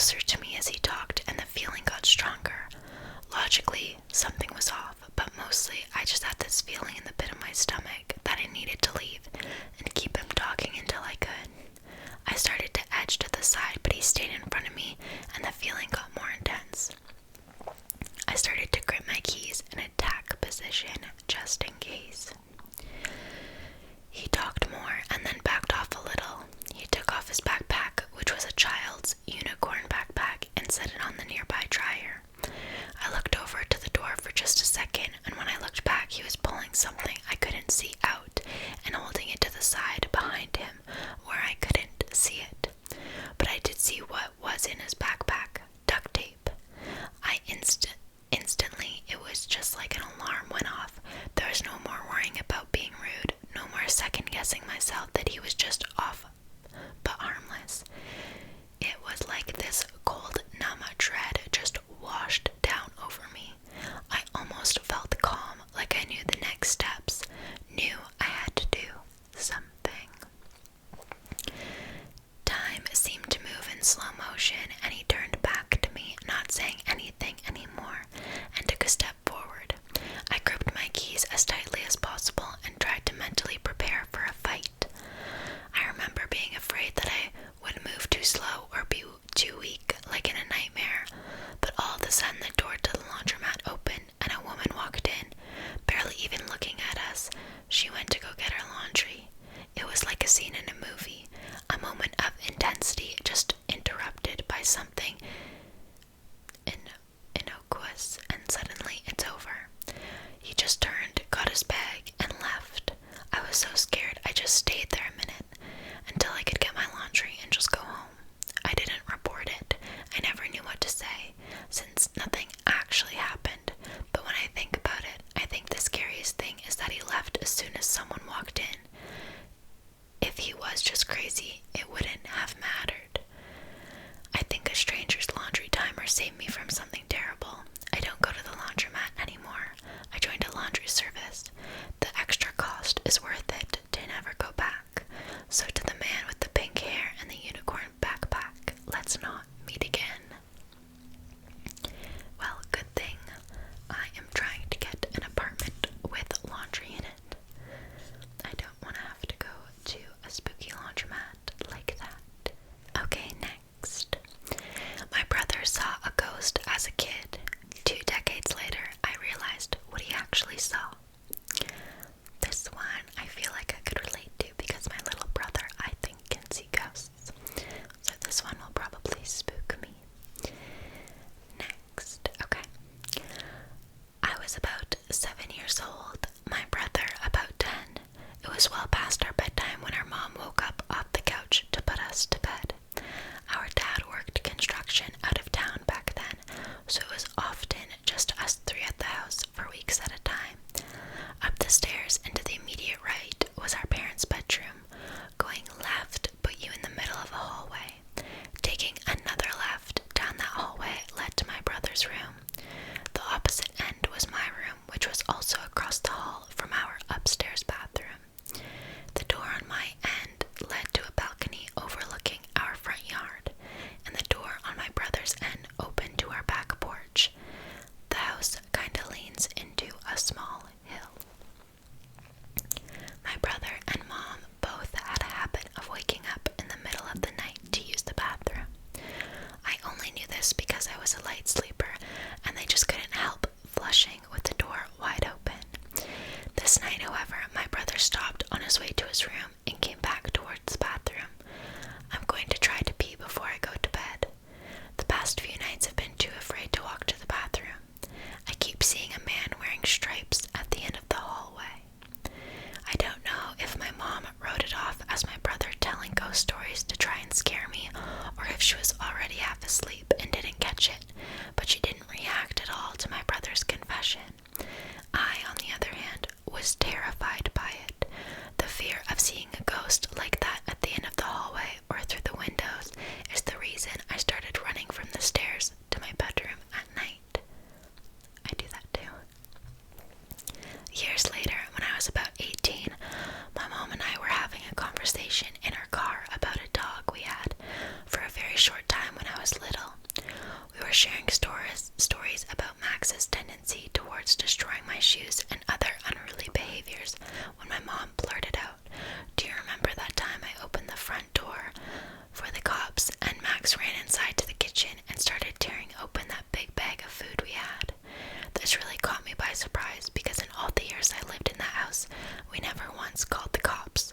closer to me as he talked, and the feeling got stronger. Logically, something was off, but mostly I just had this feeling in the pit of my stomach that I needed to leave and keep him talking until I could. I started to edge to the side, but he stayed in front of me, and the feeling got more intense. I started to grip my keys in attack position, just in case. He talked more and then backed off a little. He took off his backpack, which was a child's unicorn backpack, and set it on the nearby dryer. I looked over to the door for just a second, and when I looked back, he was pulling something I couldn't see out and holding it to the side behind him where I couldn't see it. But I did see what was in his backpack: duct tape. Instantly, it was just like an alarm went off. There was no more worrying about being rude, no more second-guessing myself that he was just off, but harmless. It was like this cold, numb dread just washed down over me. I almost felt calm, like I knew the next steps, knew I had to do something. Time seemed to move in slow motion, and he turned back to me, not saying anything anymore, and took a step forward. I gripped my keys as tightly as possible and tried to mentally prepare for a fight. I remember being afraid that I would move too slow or be too weak, like in a nightmare, but all of a sudden the door to the laundromat opened and a woman walked in, barely even looking at us. She went to go get her laundry. It was like a scene in a movie, a moment of intensity just interrupted by something innocuous, and suddenly it's over. He just turned, got his bag, and left. I was so scared I just stayed there a minute until I could get my laundry and just go home. I didn't report it. I never knew what to say, since nothing actually happened. But when I think about it, I think the scariest thing is that he left as soon as someone walked in. If he was just crazy, it wouldn't have mattered. I think a stranger's laundry timer saved me from something terrible. I don't go to the laundromat anymore. I joined a laundry service. The extra cost is worth it to never go back. So to the man with the pink hair and the unicorn backpack, let's not meet again. Well, good thing I am trying to get an apartment with laundry in it. I don't want to have to go to a spooky laundromat like that. Okay, next. My brother saw a ghost as a kid. 2 decades later, I realized what he actually saw. This one I feel like I could relate to because my little brother, I think, can see ghosts. So this one will probably spook me. Next, okay. I was about 7 years old. My brother about 10. It was well past our bedtime when our mom woke up off the couch to put us to bed. Our dad worked construction out of town back then, so it was often just us 3 at the house for weeks at a time. Up the stairs and to the immediate right was our parents' bedroom. Going left put you in the middle of a hallway. Taking another left down that hallway led to my brother's room. The opposite end was my room, which was also across the hall from our upstairs bathroom. The door on my end led to a balcony overlooking our front yard, and the door on my brother's end opened to our back porch. The house kinda leans into a small hill. My brother and mom both had a habit of waking up in the middle of the night to use the bathroom. I only knew this because I was a light sleeper, and they just couldn't help flushing with the door wide open. This night, however, my brother stopped on his way to his room and came back towards the bathroom. I'm going to try to pee before I go to bed. The past few nights I've been too afraid to walk to the bathroom. I keep seeing a man wearing stripes at the end of the hallway. I don't know if my mom wrote it off as my brother telling ghost stories to try and scare me, or if she was already half asleep and didn't catch it, but she didn't react at all to my brother's confession. I, on the other hand, was terrified by it. The fear of seeing a ghost like that at the end of the hallway or through the windows is the reason I started running from the stairs to my bedroom at night. I do that too. Years later, when I was about 18, my mom and I were having a conversation in our car about a dog we had for a very short time when I was little. Max ran inside to the kitchen and started tearing open that big bag of food we had. This really caught me by surprise because in all the years I lived in that house, we never once called the cops.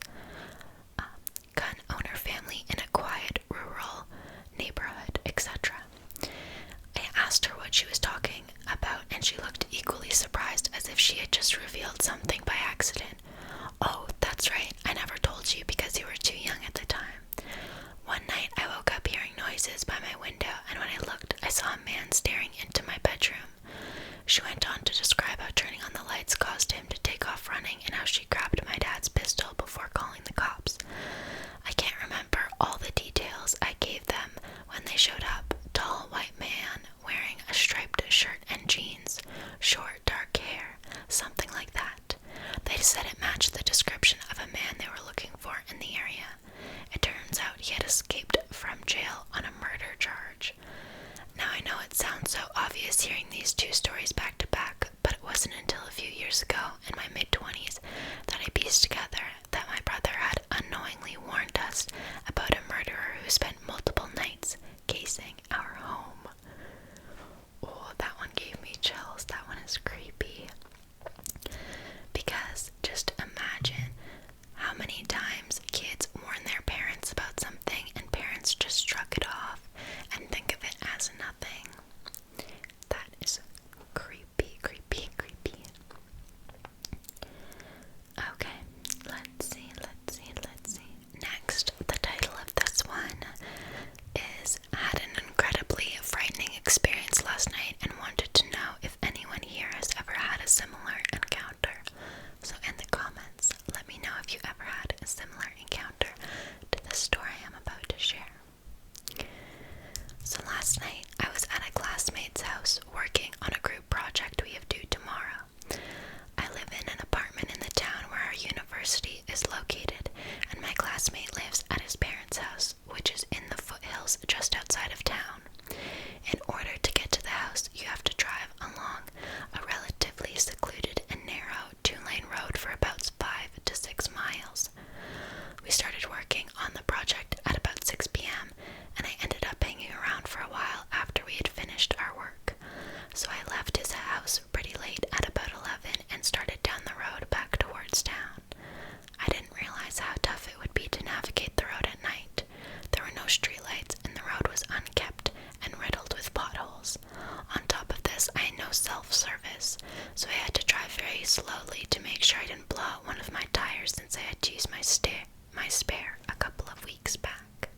Gun owner family in a quiet, rural neighborhood, etc. I asked her what she was talking about, and she looked equally surprised as if she had just revealed something by accident. Oh, that's right, I never told you because you were too young at the time. One night I woke up hearing noises by my window, and when I looked, I saw a man staring into my bedroom. She went on to describe how turning on the lights caused him to take off running and how she grabbed my dad's pistol before calling the cops. I can't remember all the details I gave them when they showed up. Tall white man wearing a striped shirt and jeans, short dark hair, something like that. They said it matched the description of a man they were looking for in the area. It turns out he had escaped from jail on a murder charge. Now I know it sounds so obvious hearing these two stories back to back, but it wasn't until a few years ago, in my mid-20s, that I pieced together that my brother had unknowingly warned us about a murderer who spent multiple nights casing our home. Oh, that one gave me chills. That one is creepy. Because just imagine how many times kids warn their parents about something and parents just shrug it off and think of it as nothing. That is creepy, creepy, creepy. Okay, let's see. Next, the title of this one is Had an incredibly frightening experience last night and wanted to know if anyone here has ever had a similar encounter. So in the comments, let me know if you ever had a similar encounter to the story I'm about to share. So last night, I was at a classmate's house working on a group project we have due tomorrow. I live in an apartment in the town where our university is located, and my classmate lives at his parents' house, which is in the foothills just outside of town. In order to get to the house, you have to drive along a relatively secluded and narrow 2-lane road for about 5 to 6 miles. We started working on the project at about 6 p.m., and I ended up hanging around for a while after we had finished our work. So I left his house pretty late at about 11 and started down the road back towards town. I didn't realize how tough it would be to navigate the road at night. There were no streetlights and the road was unkept and riddled with potholes. On top of this, I had no self-service, so I had to drive very slowly to make sure I didn't blow out one of my tires since I had to use my spare a couple of weeks back.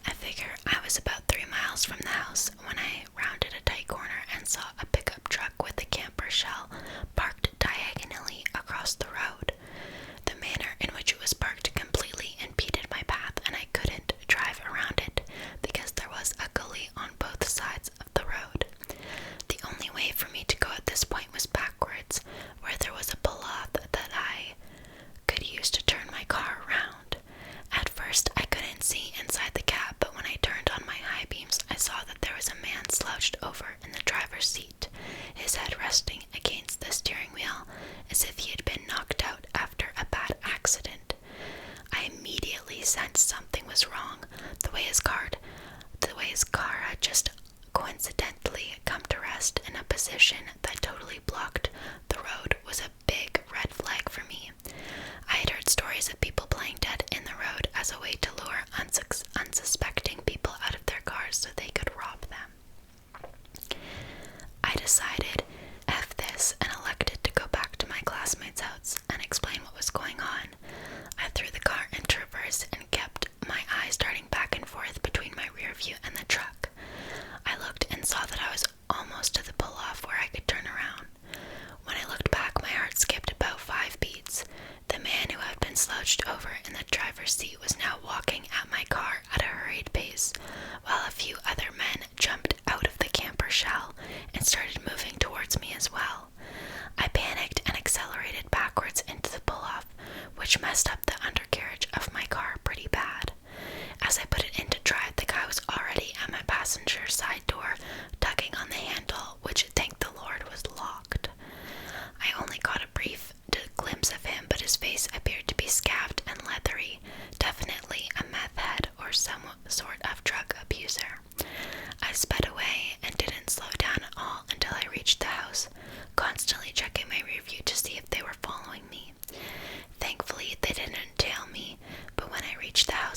I figure I was about 3 miles from the house when I rounded a tight corner and saw a pickup truck with a camper shell parked diagonally across the road. The manner in which it was parked completely impeded my path, and I couldn't drive around it because there was a gully on both sides of the road. The only way for me to go at this point was backwards, where there was a pull-off that I could use to turn my car around. At first, I couldn't see inside the cab, but when I turned on my high beams, I saw that there was a man slouched over in the driver's seat, his head resting against the steering wheel as if he had been knocked out after a bad accident. I immediately sensed something was wrong. The way his car had just coincidentally come to rest in a position that totally blocked the road was a big red flag for me. I had heard stories of people playing dead in the road as a way to lure unsuspecting people out of their cars so they could rob them. I decided F this and elected to go back to my classmate's house and explain what was going on. I threw the car into reverse and kept my eyes darting back and forth between my rear view and the truck. I looked and saw that I was almost to the pull-off where I could turn around. When I looked back, my heart skipped about 5 beats. The man who had been slouched over in the driver's seat was now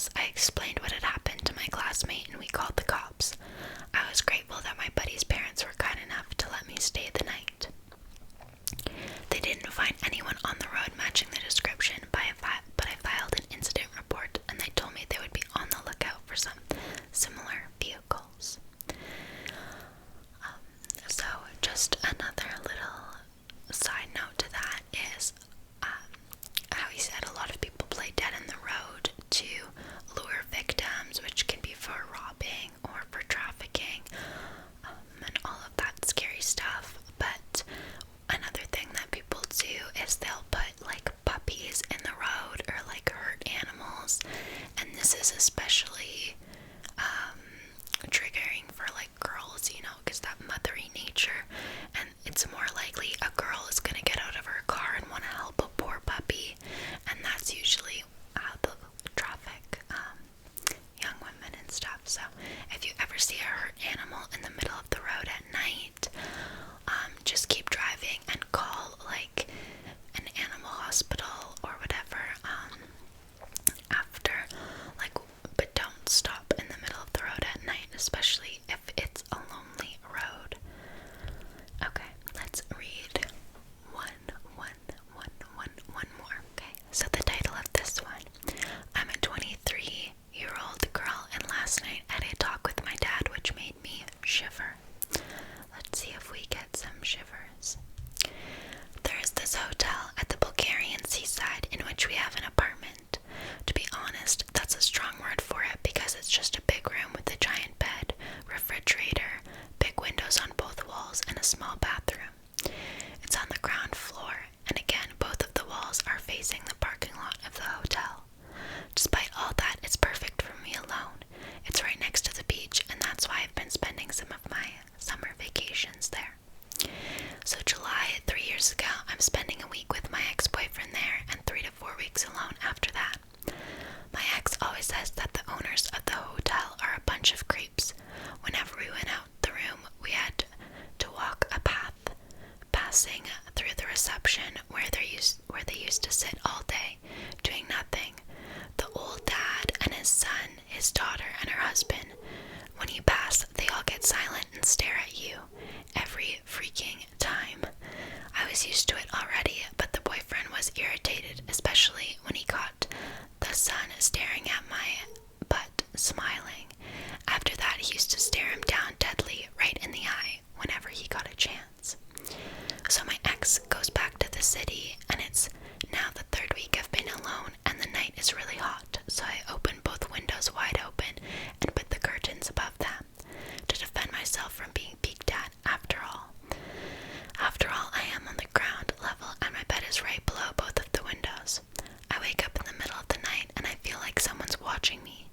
house, I explained what had happened to my classmate and we called the cops. I was grateful that my buddy's parents were kind enough to let me stay the night. They didn't find anyone on the road matching the description, but I filed an incident report and they told me they would be on the lookout for some similar vehicles. So just another little side note to that is how he said a lot of people play dead in the road to lure victims, which can be for robbing or for trafficking, and all of that scary stuff. But another thing that people do is they'll put like puppies in the road or like hurt animals, and this is especially triggering for like girls, you know, because that mothery nature, and it's more likely a girl is gonna get out of her car and want to help a poor puppy, and that's usually how they'll traffic young women and stuff. So if you ever see a hurt animal in the middle of the road at night, just keep driving and call like an animal hospital or whatever after, like, but don't stop in the middle of the road at night, especially if it's a lonely road. Okay, let's read one more. Okay, so the title of this one: I'm a 23-year-old girl, and last night I had a talk with my dad which made me shiver. Let's see if we get some shivers. There is this hotel at the Bulgarian seaside in which we have an apartment. To be honest, that's a strong word for it because it's just a big room with a giant bed, refrigerator, big windows on both walls, and a small bathroom. It's on the ground floor, and again, both of the walls are facing the parking lot of the hotel. Despite all that, it's perfect for me alone. It's right next to the beach, and that's why I've been spending some of my summer vacations there. So July, 3 years ago, I'm spending a week with my ex-boyfriend there, and 3 to 4 weeks alone after that. My ex always says that the owners of the hotel are a bunch of creeps. Whenever we went out the room, we had to walk a path passing through the reception where they used to sit all day, doing nothing. The old dad and his son, his daughter, and her husband. When you pass, they all get silent and stare at you every freaking time. I was used to it already, but the boyfriend was irritated, especially when he caught the son staring at my butt, smiling. After that, he used to stare him down deadly right in the eye whenever he got a chance. So my ex goes back to the city, and it's now the 3rd week I've been alone, and the night is really hot, so I open both windows wide open and put the curtains above them to defend myself from being peeked at. After all, I am on the ground level, and my bed is right below both of the windows. I wake up in the middle of the night, and I feel like someone's watching me.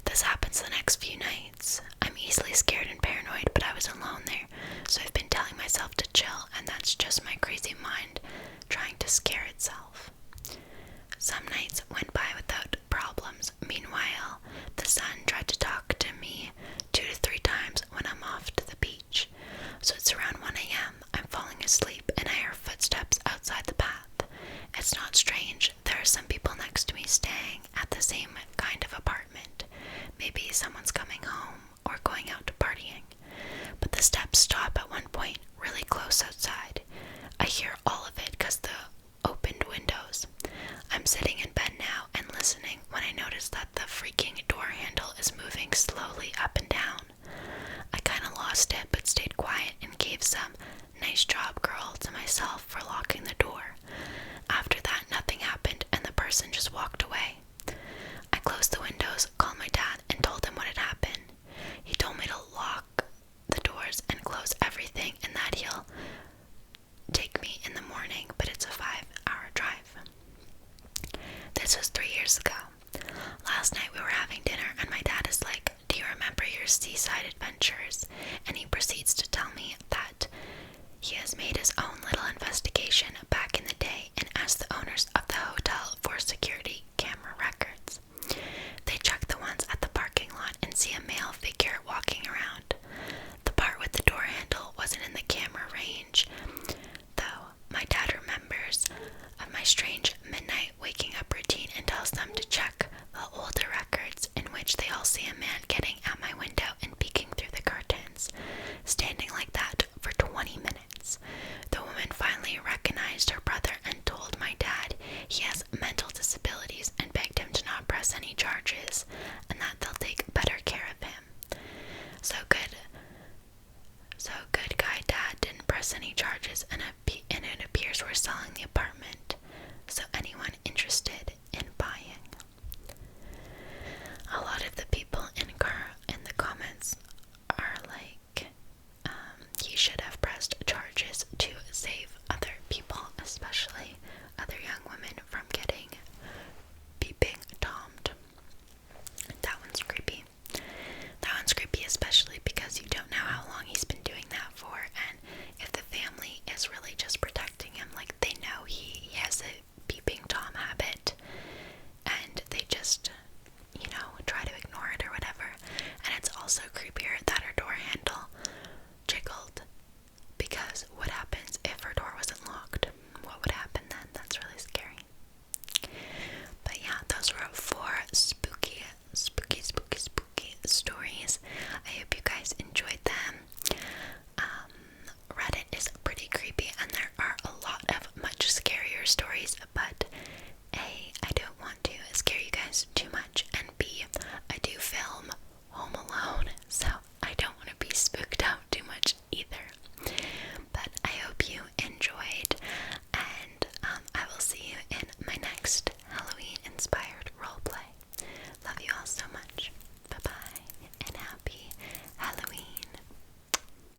This happens the next few nights. I'm easily scared and paranoid, but I was alone there, so I've been telling myself to chill, and that's just my crazy mind trying to scare itself. Some nights went by without problems. Meanwhile, the sun tried to talk to me 2 to 3 times when I'm off to the beach. So it's around 1 a.m. I'm falling asleep, and I hear footsteps outside the path. It's not strange. There are some people next to me staying at the same kind of apartment. Maybe someone's coming home or going out to partying. But the steps stop at one point, really close outside. I hear all of it because the opened windows. I'm sitting in bed now and listening when I notice that the freaking door handle is moving slowly up and down. I kinda lost it, but stayed quiet and gave some "nice job, girl" to myself for locking the door. After that, nothing happened, and the person just walked away. I closed the windows, called my dad, and told him what had happened. He told me to lock the doors and close everything, and that he'll take me in the morning, but it's a 5-hour drive. This was 3 years ago. Last night we were having dinner, and my dad is like, "Do you remember your seaside adventures?"